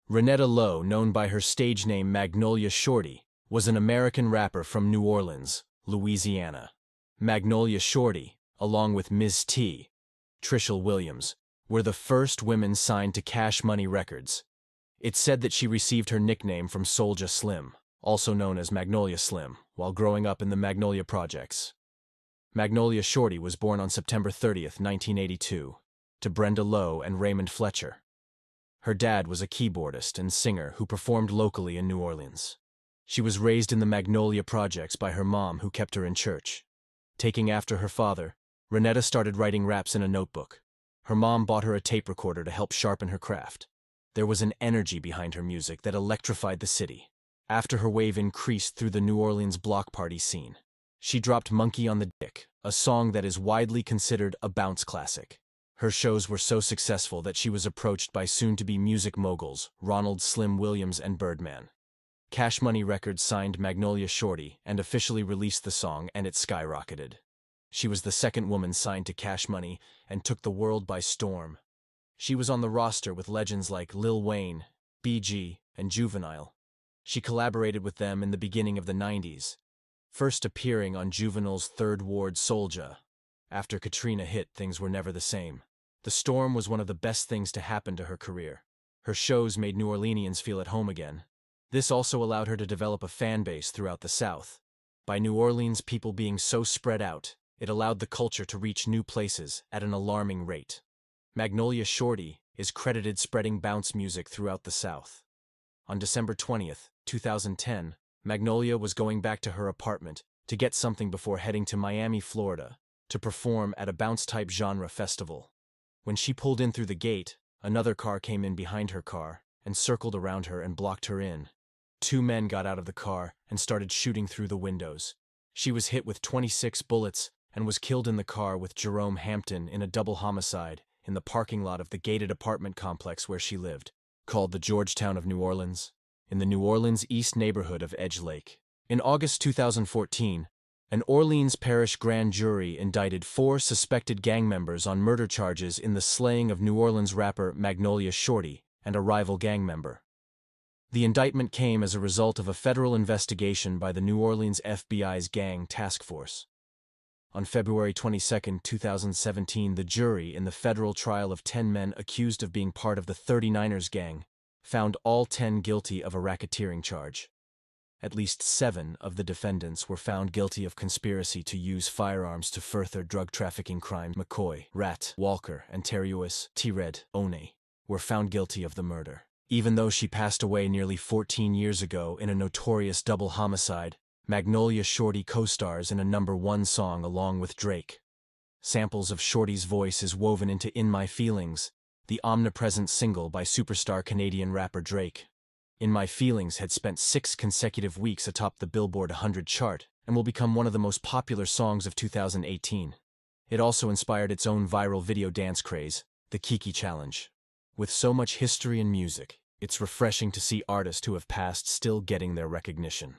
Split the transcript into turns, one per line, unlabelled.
Renetta Lowe, known by her stage name Magnolia Shorty, was an American rapper from New Orleans, Louisiana. Magnolia Shorty, along with Ms. T. Trishelle Williams, were the first women signed to Cash Money Records. It's said that she received her nickname from Soulja Slim, also known as Magnolia Slim, while growing up in the Magnolia Projects. Magnolia Shorty was born on September 30, 1982, to Brenda Lowe and Raymond Fletcher. Her dad was a keyboardist and singer who performed locally in New Orleans. She was raised in the Magnolia Projects by her mom, who kept her in church. Taking after her father, Renetta started writing raps in a notebook. Her mom bought her a tape recorder to help sharpen her craft. There was an energy behind her music that electrified the city. After her wave increased through the New Orleans block party scene, she dropped Monkey on the Dick, a song that is widely considered a bounce classic. Her shows were so successful that she was approached by soon-to-be music moguls Ronald Slim Williams and Birdman. Cash Money Records signed Magnolia Shorty and officially released the song, and it skyrocketed. She was the second woman signed to Cash Money and took the world by storm. She was on the roster with legends like Lil Wayne, BG, and Juvenile. She collaborated with them in the beginning of the 90s, first appearing on Juvenile's Third Ward Soulja. After Katrina hit, things were never the same. The storm was one of the best things to happen to her career. Her shows made New Orleanians feel at home again. This also allowed her to develop a fan base throughout the South. By New Orleans people being so spread out, it allowed the culture to reach new places at an alarming rate. Magnolia Shorty is credited spreading bounce music throughout the South. On December 20th, 2010, Magnolia was going back to her apartment to get something before heading to Miami, Florida, to perform at a bounce-type genre festival. When she pulled in through the gate, another car came in behind her car and circled around her and blocked her in. Two men got out of the car and started shooting through the windows. She was hit with 26 bullets and was killed in the car with Jerome Hampton in a double homicide in the parking lot of the gated apartment complex where she lived, called the Georgetown of New Orleans, in the New Orleans East neighborhood of Edge Lake. In August 2014, an Orleans Parish grand jury indicted 4 suspected gang members on murder charges in the slaying of New Orleans rapper Magnolia Shorty and a rival gang member. The indictment came as a result of a federal investigation by the New Orleans FBI's Gang Task Force. On February 22, 2017, the jury in the federal trial of 10 men accused of being part of the 39ers gang found all 10 guilty of a racketeering charge. At least 7 of the defendants were found guilty of conspiracy to use firearms to further drug trafficking crimes. McCoy, Rat, Walker, and Terius, T-Red, One, were found guilty of the murder. Even though she passed away nearly 14 years ago in a notorious double homicide, Magnolia Shorty co-stars in a #1 song along with Drake. Samples of Shorty's voice is woven into In My Feelings, the omnipresent single by superstar Canadian rapper Drake. In My Feelings had spent 6 consecutive weeks atop the Billboard 100 chart and will become one of the most popular songs of 2018. It also inspired its own viral video dance craze, the Kiki challenge. With so much history in music, it's refreshing to see artists who have passed still getting their recognition.